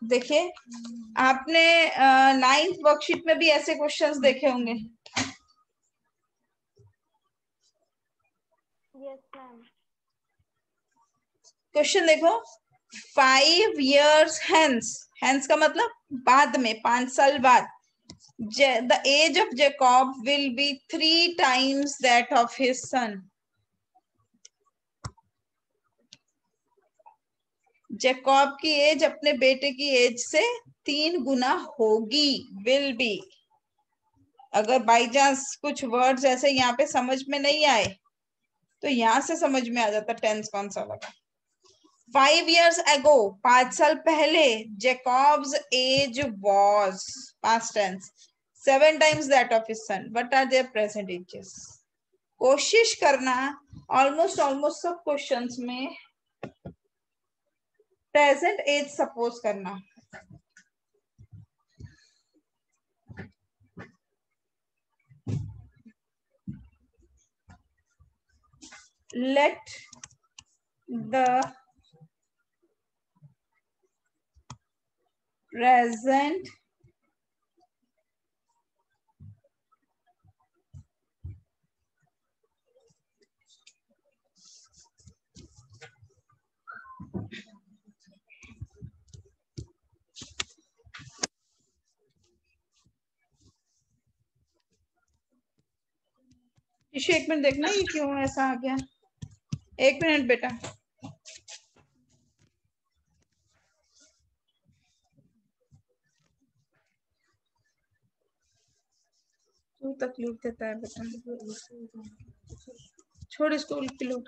देखिए, आपने 9th worksheet में भी ऐसे क्वेश्चंस देखे होंगे। Yes ma'am. क्वेश्चन देखो, 5 years hence, hence का मतलब बाद में, 5 साल बाद, the age of Jacob will be 3 times that of his son. Jacob की एज अपने बेटे की एज से 3 गुना होगी, विल बी। अगर बाई चांस कुछ वर्ड्स ऐसे यहाँ पे समझ में नहीं आए तो यहां से समझ में आ जाता टेंस कौन सा लगा। 5 years ago, 5 साल पहले, Jacob's age was, past tense, 7 times that of his son. What are their present ages? कोशिश करना ऑलमोस्ट सब क्वेश्चंस में प्रेजेंट एज सपोज करना। Let the present इशू, एक मिनट देखना ये क्यों ऐसा आ गया। एक मिनट बेटा। तू तकलीफ देता है बेटा, छोड़ इसको, उल्टी लो।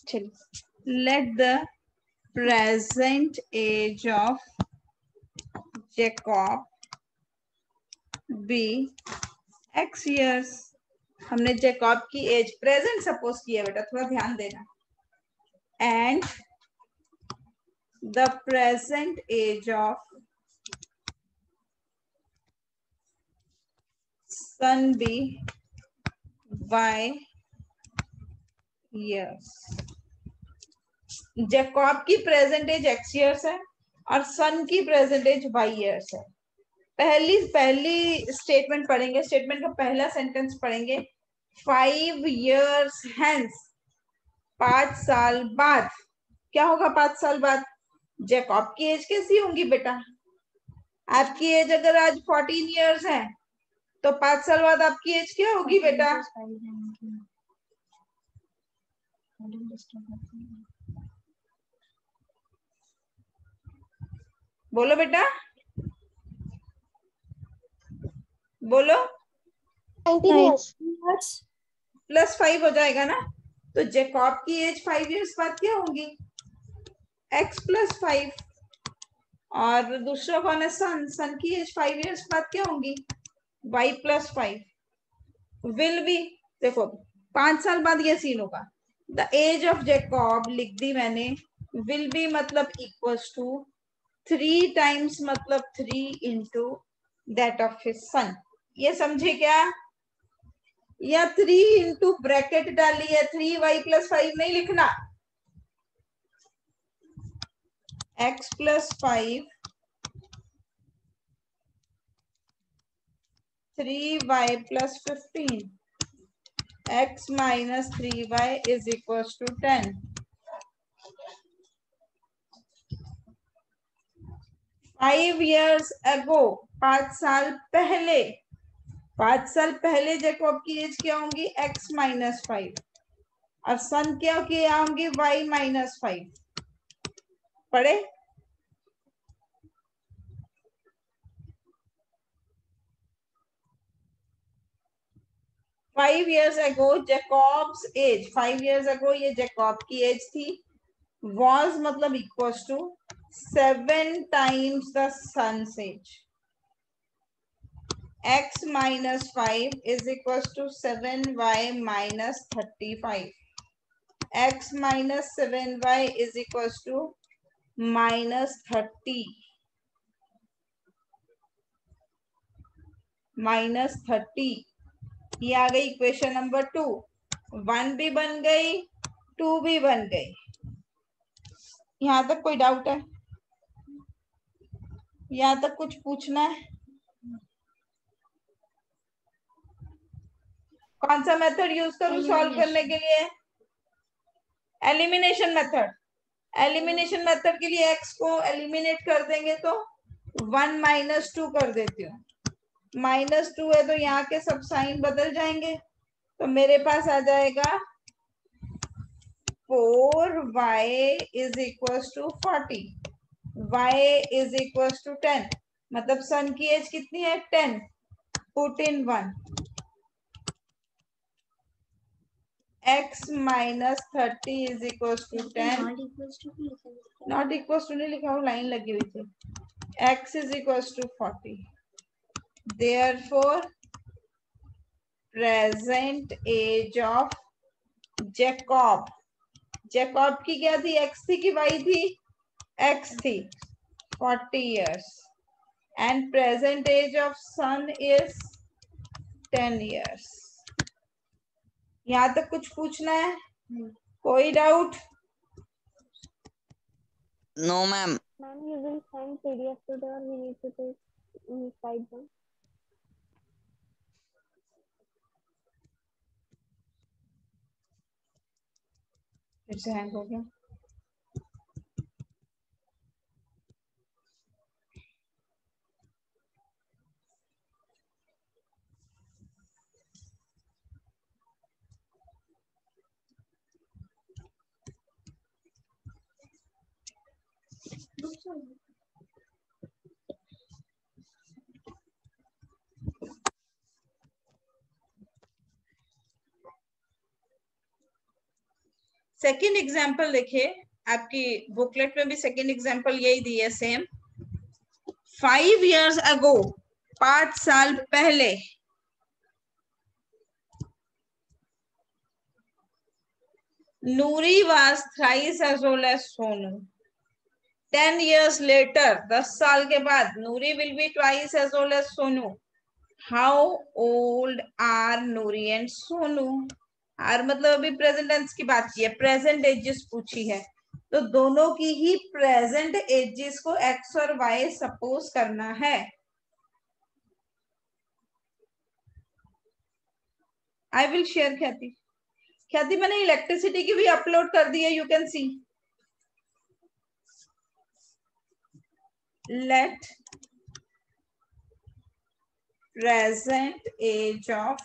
चलिए, let the present age of Jacob be x years। हमने जैकब की एज प्रेजेंट सपोज किया बेटा, थोड़ा ध्यान देना। And the present age of son be y years। Jacob की प्रेजेंट एज x years है और सन की प्रेजेंट एज y years है। पहली स्टेटमेंट पढ़ेंगे, स्टेटमेंट का पहला सेंटेंस पढ़ेंगे। 5 years hence, 5 साल बाद। क्या होगा 5 साल बाद? जैकब की एज कैसी होंगी बेटा? आपकी एज अगर आज 14 years है तो 5 साल बाद आपकी एज क्या होगी बेटा? बोलो बेटा, बोलो। 19 years +5 हो जाएगा ना, तो जैकब की एज 5 years बाद क्या होंगी? x + 5। और दूसरा कौन है? सन। सन की एज 5 years बाद क्या होंगी? y + 5। विल बी, देखो 5 साल बाद ये सीन होगा। द एज ऑफ जैकब लिख दी मैंने, विल बी मतलब इक्वल्स टू 3 times मतलब 3 into that of his son। ये समझे क्या? या 3 into ब्रैकेट डाली है, 3y + 5 नहीं लिखना। x + 5 3y + 15 x - 3y is equals to 10। 5 years ago, 5 साल पहले, 5 साल पहले जैकब की एज क्या होंगी? x - 5 और सन क्या होंगी? y - 5। पढ़े? 5 years ago Jacob's age, 5 years ago ये जैकब की एज थी। was मतलब equals to 7 times the sun's age। x - 5 is equals to 7y - 35। x - 7y is equals to -30। -30, ये आ गई इक्वेशन नंबर 2। 1 भी बन गई, 2 भी बन गई। यहां तक कोई डाउट है? यहां तक कुछ पूछना है? कौन सा मेथड यूज करूं सॉल्व करने के लिए? Elimination method. एलिमिनेशन मेथड के लिए x को एलिमिनेट कर देंगे तो 1 - 2 कर देती हूँ। -2 है तो यहाँ के सब साइन बदल जाएंगे, तो मेरे पास आ जाएगा 4y is equal to 40, y is equal to 10। मतलब सन की एज कितनी है? 10। Put in 1। x - 30 is equal to 10। Not equal to नहीं लिखा, वो लाइन लगी हुई थी। x is equal to 40। Therefore, present age of Jacob, Jacob की क्या थी? x थी कि y थी? x थी, 40 years. And present age of son is 10 years. यहाँ तक कुछ पूछना है? कोई doubt? No, ma'am. Ma'am, you will send PDF today or we need to take type them? फिर से हैंग हो गया। सेकेंड एग्जाम्पल देखिए, आपकी बुकलेट में भी सेकेंड एग्जाम्पल यही दी है, सेम। 5 years ago, 5 साल पहले, Nuri was thrice as old as Sonu. 10 years later, 10 साल के बाद, Nuri will be twice as old as Sonu. How old are Nuri and Sonu? Are मतलब अभी प्रेजेंट टेंस की बात की है, प्रेजेंट एजेस पूछी है, तो दोनों की ही प्रेजेंट एजेस को x और y सपोज करना है। आई विल शेयर ख्याति। ख्याति मैंने इलेक्ट्रिसिटी की भी अपलोड कर दी है, you can see. Let present age of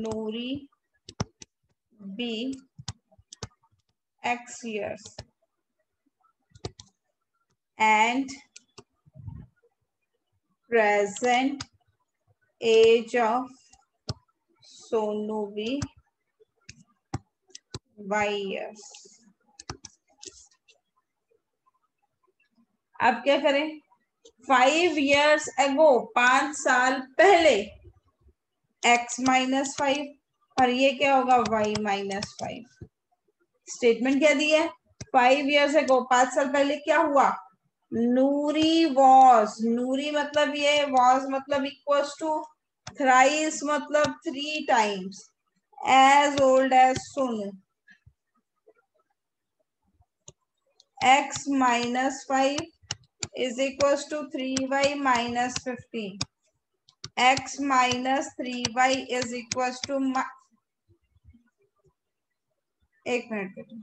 Nuri be x years and present age of Sonu be y years. अब क्या करें? 5 years ago, 5 साल पहले, x - 5 और ये क्या होगा? y - 5। स्टेटमेंट क्या दी है? 5 years ago, 5 साल पहले क्या हुआ? नूरी वॉज, नूरी मतलब ये, वॉज मतलब इक्वल्स टू, थ्राइस मतलब 3 times, as old as Sonu. x - 5 is equals to 3y - 15. x - 3y is equals to, एक मिनट बेटा,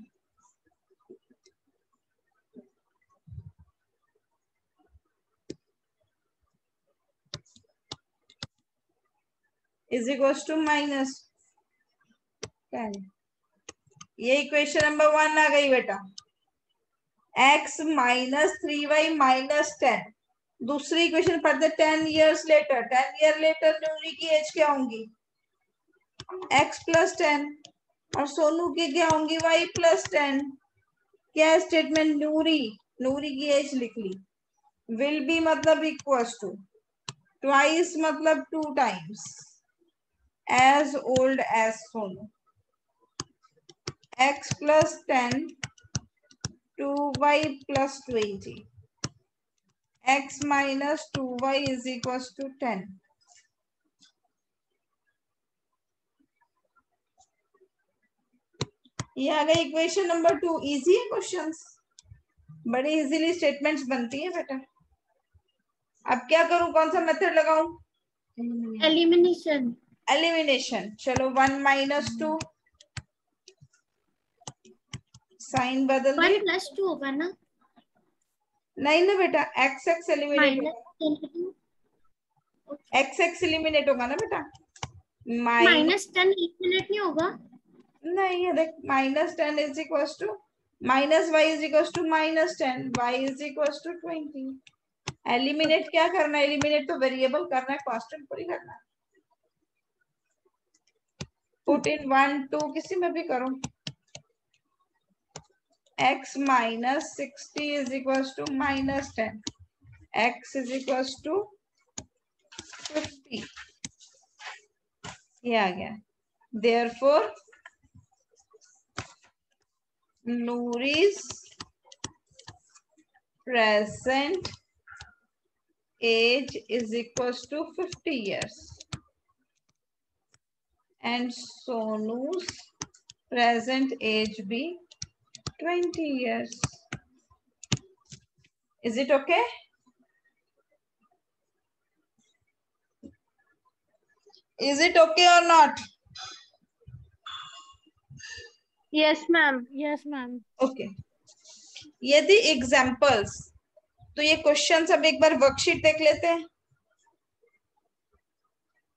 is equals to -10। ये इक्वेशन नंबर 1 आ गई बेटा। x - 3y - 10। दूसरी इक्वेशन पढ़ते, 10 years later, 10 year later नूरी की एज क्या होंगी? x + 10 और सोनू की क्या होंगी? y + 10। क्या स्टेटमेंट? नूरी, नूरी की एज लिख ली। विल बी मतलब इक्वल्स टू, ट्वाइस मतलब 2 times, as old as Sonu. x + 10 2y + 20, x minus 2y is equal to 10। ये आ गई इक्वेशन नंबर 2। इजी है क्वेश्चंस, बड़ी इजीली स्टेटमेंट्स बनती है बेटा। अब क्या करूं, कौन सा मेथड लगाऊं? एलिमिनेशन। एलिमिनेशन। चलो 1 माइनस 2, साइन बदल दी। 1+2 होगा ना? नहीं ना बेटा, एक्स एक्स एलिमिनेट होगा। -10 एक्स एक्स एलिमिनेट होगा ना बेटा। -10 एलिमिनेट नहीं होगा? नहीं, ये देख, -10 is equal to -y is equal to -10, y is equal to 20। Eliminate क्या करना है? एलिमिनेट तो वेरिएबल करना है, कांस्टेंट थोड़ी करना है। पुट इन 1 2 किसी में भी करो। x minus 60 is equal to -10, x is equal to 50। ये आ गया। Therefore Nouri's present age is equals to 50 years and Sonu's present age be 20 years. Is it okay? Is it okay or not? Yes ma'am, yes ma'am. Okay. यदि examples, तो ये question सब एक बार worksheet देख लेते हैं।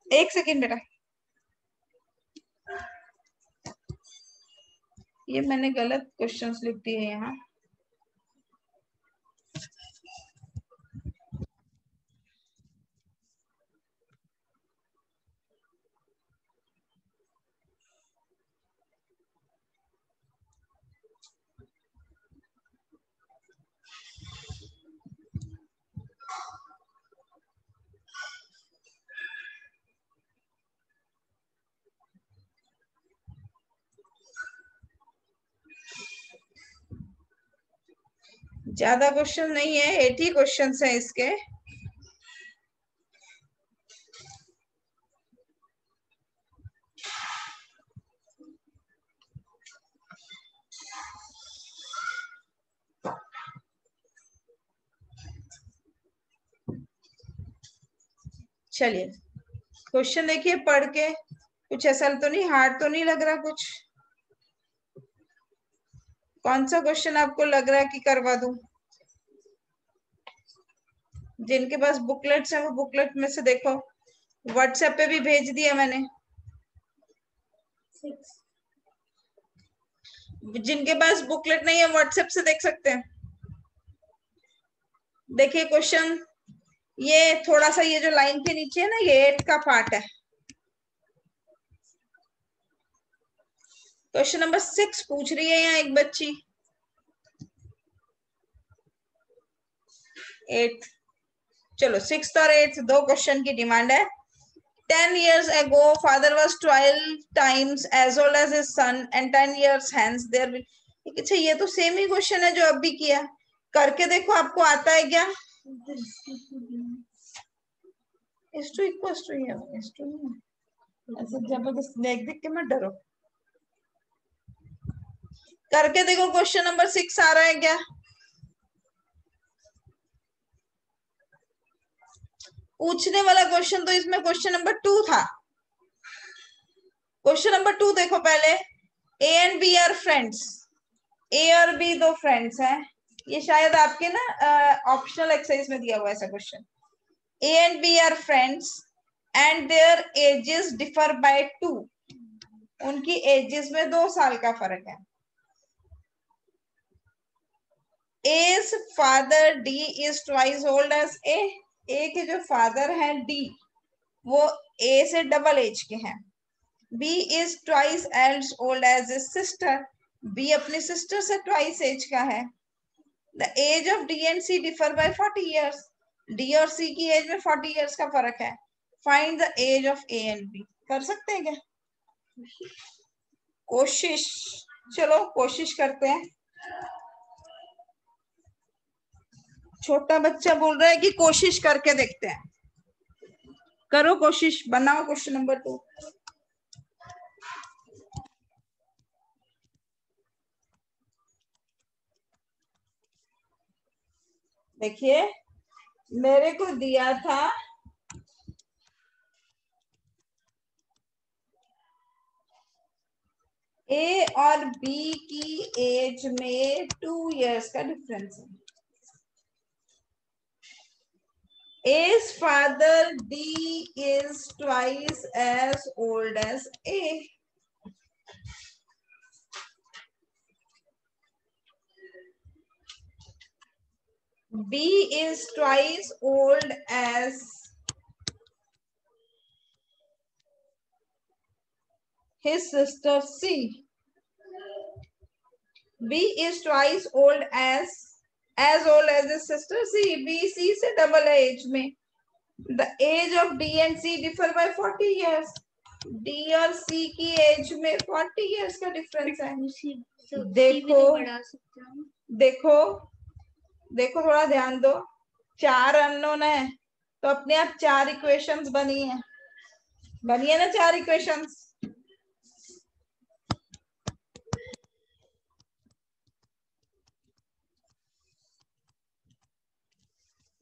एक सेकेंड बेटा, ये मैंने गलत क्वेश्चंस लिख दिए यहाँ। ज्यादा क्वेश्चन नहीं है, 80 क्वेश्चन है इसके। चलिए क्वेश्चन देखिए पढ़ के, कुछ ऐसा तो नहीं, हार्ड तो नहीं लग रहा कुछ? कौन सा क्वेश्चन आपको लग रहा है कि करवा दूं? जिनके पास बुकलेट्स हैं वो बुकलेट में से देखो, व्हाट्सएप पे भी भेज दिया मैंने। जिनके पास बुकलेट नहीं है व्हाट्सएप से देख सकते हैं। देखिए क्वेश्चन, ये थोड़ा सा, ये जो लाइन के नीचे है ना, ये 8 का पार्ट है। क्वेश्चन नंबर 6 पूछ रही है यहाँ एक बच्ची। 8, चलो 6 और 8 दो क्वेश्चन की डिमांड है। 10 years ago father was 12 times as old as his son and 10 years hence there will। अच्छा, ये तो सेम ही क्वेश्चन है जो अब भी किया। करके देखो आपको आता है क्या? इस टू इक्वल्स टू है, इस टू नहीं, ऐसे जबरदस्त देख देख के मत डरो। करके देखो, क्वेश्चन नंबर 6 आ रहा है क्या? पूछने वाला क्वेश्चन तो इसमें क्वेश्चन नंबर 2 था। क्वेश्चन नंबर 2 देखो पहले। A and B are friends, A और बी दो फ्रेंड्स हैं। ये शायद आपके ना ऑप्शनल एक्सरसाइज में दिया हुआ ऐसा question. A and B are friends and their ages differ by 2। उनकी एजेस में 2 साल का फर्क है। A's father D is twice old as A के जो फादर हैं डी, वो ए से डबल एज के हैं। B is twice as old as his sister, B अपनी सिस्टर से ट्वाइस एज का है। The age of D and C differ by 40 years. D और सी की एज में 40 ईयर्स का फर्क है। Find the age of A and B. कर सकते हैं क्या? कोशिश, चलो कोशिश करते हैं। छोटा बच्चा बोल रहा है कि कोशिश करके देखते हैं। करो कोशिश, बनाओ क्वेश्चन नंबर 2। देखिए मेरे को दिया था ए और बी की एज में 2 इयर्स का डिफरेंस है। A's father D is twice as old as A. B is twice old as his sister C. B is twice old as old as his sister C. B C से double है age में. The age of D and C differ by 40 years. D और C की age में 40 years का difference है. देखो देखो थोड़ा ध्यान दो, 4 अननोन है तो अपने आप 4 इक्वेशंस बनी है ना, 4 इक्वेशंस।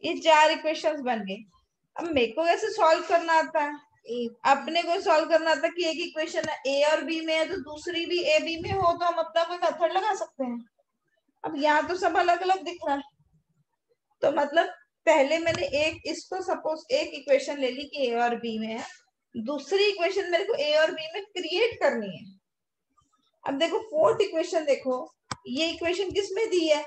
ये 4 इक्वेशंस बन गए। अब मेरे को कैसे सॉल्व करना आता है? अपने को सॉल्व करना आता कि एक इक्वेशन ए और बी में है तो दूसरी भी ए बी में हो तो हम अपना कोई मेथड लगा सकते हैं। अब यहाँ तो सब अलग अलग दिख रहा है, तो मतलब पहले मैंने इसको सपोज एक इक्वेशन ले ली कि ए और बी में है, दूसरी इक्वेशन मेरे को ए और बी में क्रिएट करनी है। अब देखो फोर्थ इक्वेशन, देखो ये इक्वेशन किस में दी है?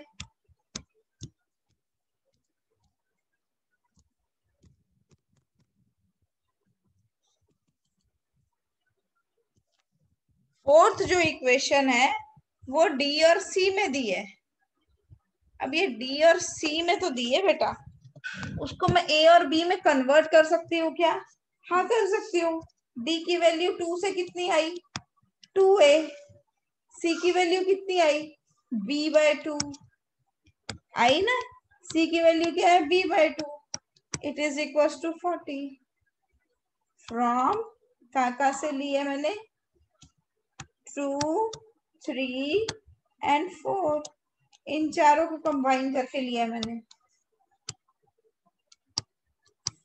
फोर्थ जो इक्वेशन है वो डी और सी में दी है। अब ये डी और सी में तो दी है बेटा, उसको मैं ए और बी में कन्वर्ट कर सकती हूँ क्या? हाँ कर सकती हूँ। डी की वैल्यू 2 से कितनी आई? 2a। सी की वैल्यू कितनी आई? b/2 आई ना। सी की वैल्यू क्या है? b/2। It is equal to 40 from का से लिए मैंने 2, 3 एंड 4, इन चारों को कंबाइन करके लिया मैंने।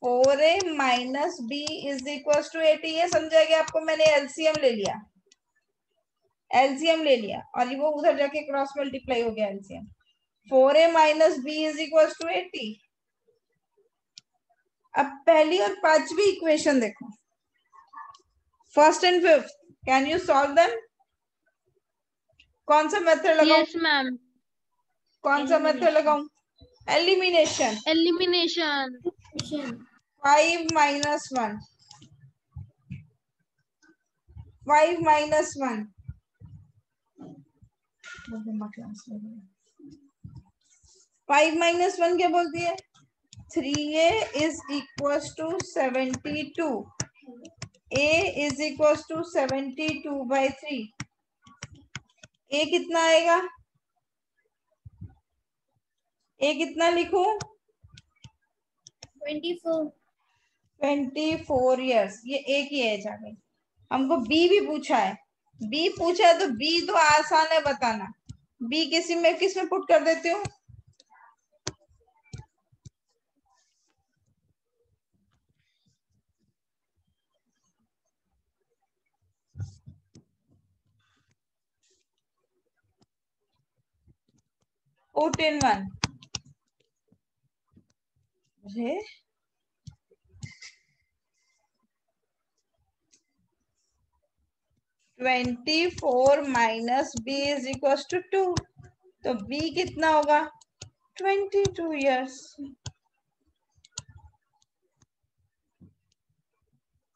4a minus B is equal to 80। ये समझा गया आपको? मैंने एलसीएम ले लिया, और वो उधर जाके क्रॉस मल्टीप्लाई हो गया LCM. 4a minus B is equal to 80। अब पहली और पांचवी इक्वेशन देखो, first and fifth, can you solve them? कौन सा मेथड लगाऊं? Yes ma'am. कौन सा मेथड लगाऊं? एलिमिनेशन। 5 minus 1, 5 minus 1, 5 minus 1 क्या बोलती है? 3a is equals to 72। a is equals to 72/3। a कितना आएगा? a कितना लिखूं? 24 years। ये a की एज आ गई। हमको b भी पूछा है, तो b तो आसान है बताना। b किस में पुट कर देती हूँ? Put in 1। अरे 24 minus B is equal to 2, तो b कितना होगा? 22 years।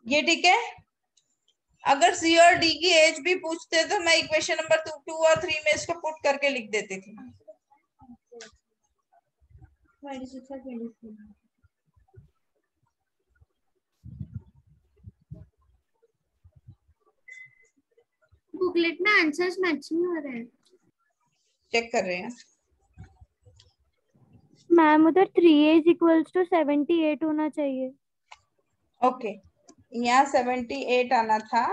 ये ठीक है। अगर सी और डी की एज भी पूछते तो मैं इक्वेशन नंबर 2 और 3 में इसको पुट करके लिख देती थी। बुकलेट में आंसर्स मैच नहीं हो रहे हैं। चेक कर रहे हैं। मैम उधर 3a इक्वल्स टू 78 होना चाहिए। ओके, यहाँ 78 आना था,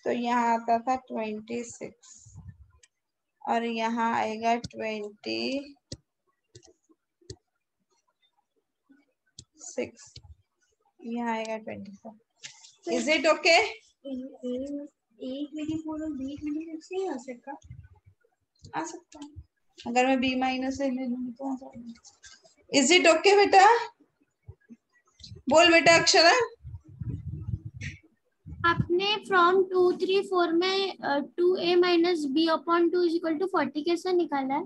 तो यहाँ आता था 26 और यहाँ आएगा 26, यहाँ आएगा 24। Is it okay? आ सकता है, अगर मैं b माइनस ले लूंगी तो आ सकता। इज इट ओके बेटा? बोल बेटा अक्षरा। आपने फ्रॉम 2, 3, 4 में 2a minus b upon 2 is equal to 40 कैसे निकाला है?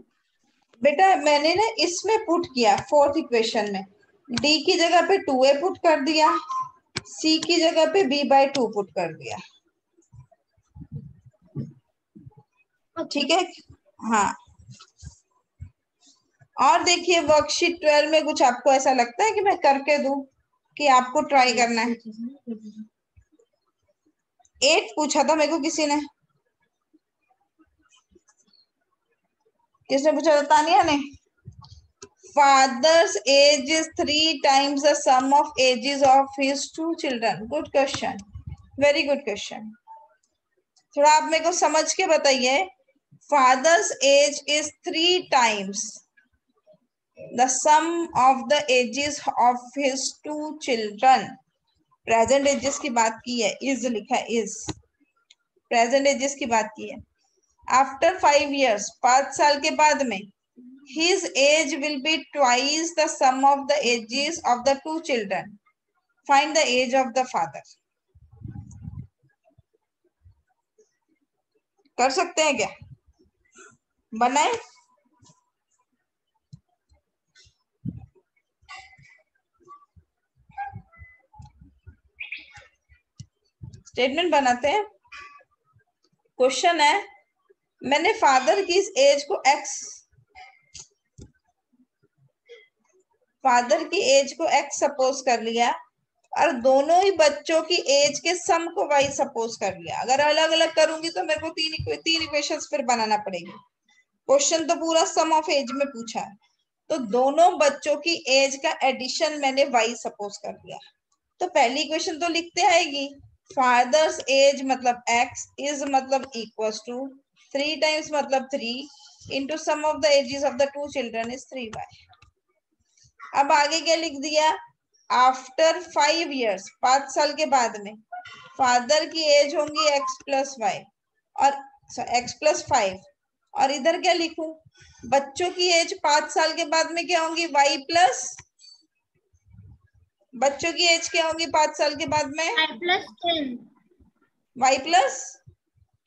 बेटा मैंने ना इसमें पुट किया, फोर्थ इक्वेशन में d की जगह पे 2a पुट कर दिया, c की जगह पे b/2 पुट कर दिया। ठीक है, हाँ। और देखिए वर्कशीट 12 में कुछ आपको ऐसा लगता है कि मैं करके दूं, कि आपको ट्राई करना है? 8 पूछा था मेरे को किसी ने, किसने पूछा था? तानिया ने। Father's age is 3 times the sum of ages of his 2 children. Good question. Very good question. थोड़ा आप मेरे को समझ के बताइए। Father's age is 3 times the sum of the ages of his 2 children. Present ages की बात की है, is लिखा है, is. Present ages की बात की है। After 5 years, 5 साल के बाद में, his age will be twice the sum of the ages of the 2 children. Find the age of the father. कर सकते हैं क्या? बनाए? स्टेटमेंट बनाते हैं। क्वेश्चन है, मैंने फादर की इस एज को x, फादर की एज को x सपोज कर लिया और दोनों ही बच्चों की एज के सम को y सपोज कर लिया। अगर अलग अलग करूंगी तो मेरे को तीन इक्वेशंस फिर बनाना पड़ेगी। क्वेश्चन तो पूरा सम ऑफ एज में पूछा है, तो दोनों बच्चों की एज का एडिशन मैंने y सपोज कर लिया। तो पहली इक्वेशन तो लिखते आएगी, फादर्स एज मतलब x इज मतलब इक्वल्स टू 3 टाइम्स मतलब 3 into sum of the ages of the 2 children is 3y। अब आगे क्या लिख दिया? आफ्टर 5 years, 5 साल के बाद में फादर की एज होंगी x प्लस वाई और x प्लस 5, और इधर क्या लिखूं? बच्चों की एज 5 साल के बाद में क्या होंगी? y प्लस, बच्चों की एज क्या होंगी 5 साल के बाद में? y plus 10। y plus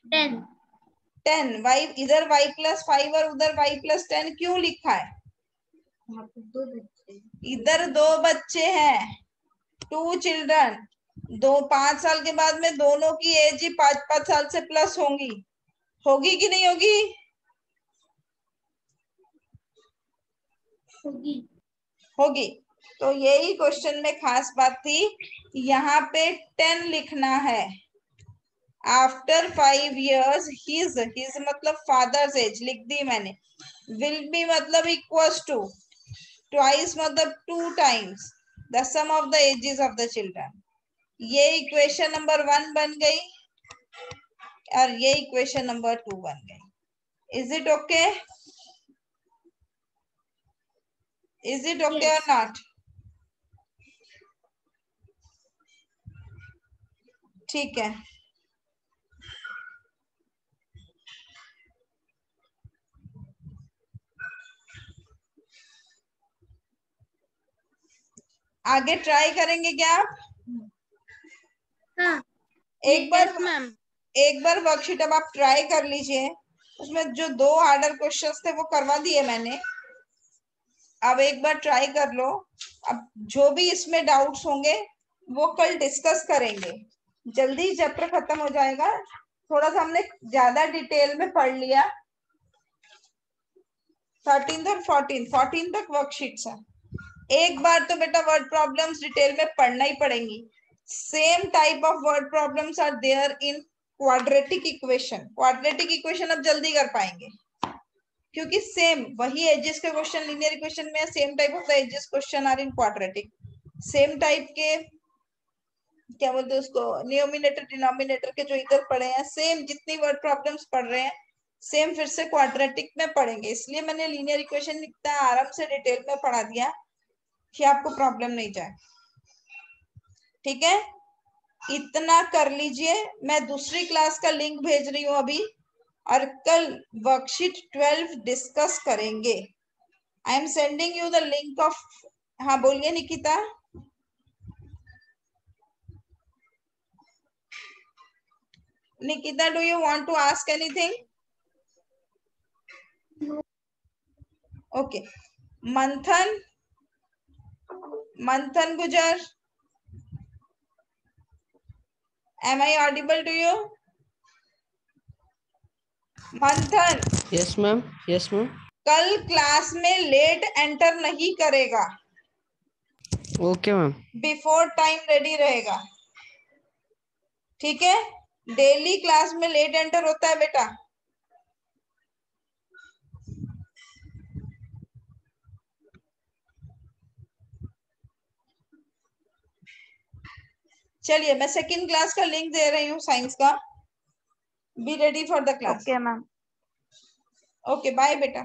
10। 10। y इधर y प्लस 5 और उधर y प्लस 10 क्यों लिखा है? इधर 2 बच्चे हैं, 2 चिल्ड्रन, 5 साल के बाद में दोनों की एज ही 5-5 साल से प्लस होंगी, होगी कि नहीं होगी? होगी। होगी। तो यही क्वेश्चन में खास बात थी, यहाँ पे 10 लिखना है। आफ्टर 5 years हिज मतलब फादर्स एज लिख दी मैंने, विल बी मतलब इक्वल्स टू, ट्वाइस मतलब 2 times the sum of the ages of the children. ये इक्वेशन नंबर 1 बन गई और ये इक्वेशन नंबर 2 बन गई। Is it okay? Is it okay और नॉट? ठीक है, आगे ट्राई करेंगे क्या आप? हाँ। एक बार वर्कशीट अब आप ट्राई कर लीजिए, उसमें जो 2 हार्डर क्वेश्चंस थे वो करवा दिए मैंने। अब एक बार ट्राई कर लो। अब जो भी इसमें डाउट्स होंगे वो कल डिस्कस करेंगे, जल्दी चैप्टर खत्म हो जाएगा। थोड़ा सा हमने ज्यादा डिटेल में पढ़ लिया। 13 और 14 तक वर्कशीट्स है। एक बार तो बेटा वर्ड प्रॉब्लम्स डिटेल में पढ़ना ही पड़ेंगी। Same type of word problems are there in quadratic equation. Quadratic equation अब जल्दी कर पाएंगे। क्योंकि सेम वही एजेस के क्वेश्चन लीनियर इक्वेशन में, same type of the ages question are in quadratic, same type के क्या बोलते हैं उसको, न्यूमिनेटर डिनोमिनेटर के जो इधर पढ़े हैं, सेम जितनी वर्ड प्रॉब्लम्स पढ़ रहे हैं सेम फिर से क्वाड्रेटिक में पढ़ेंगे। इसलिए मैंने लीनियर इक्वेशन इतना आराम से डिटेल में पढ़ा दिया कि आपको प्रॉब्लम नहीं जाए। ठीक है, इतना कर लीजिए। मैं दूसरी क्लास का लिंक भेज रही हूँ अभी, और कल वर्कशीट 12 डिस्कस करेंगे। I am sending you the link of, हाँ बोलिए Nikita. Nikita, do you want to ask anything? Okay, Manthan, Manthan Gujar, am I audible to you? Manthan, yes ma'am, yes ma'am. कल क्लास में लेट एंटर नहीं करेगा, okay ma'am. Before time ready रहेगा। ठीक है, daily class में लेट एंटर होता है बेटा। चलिए, मैं सेकंड क्लास का लिंक दे रही हूँ साइंस का, be ready for the class. Okay ma'am. Okay, bye बेटा।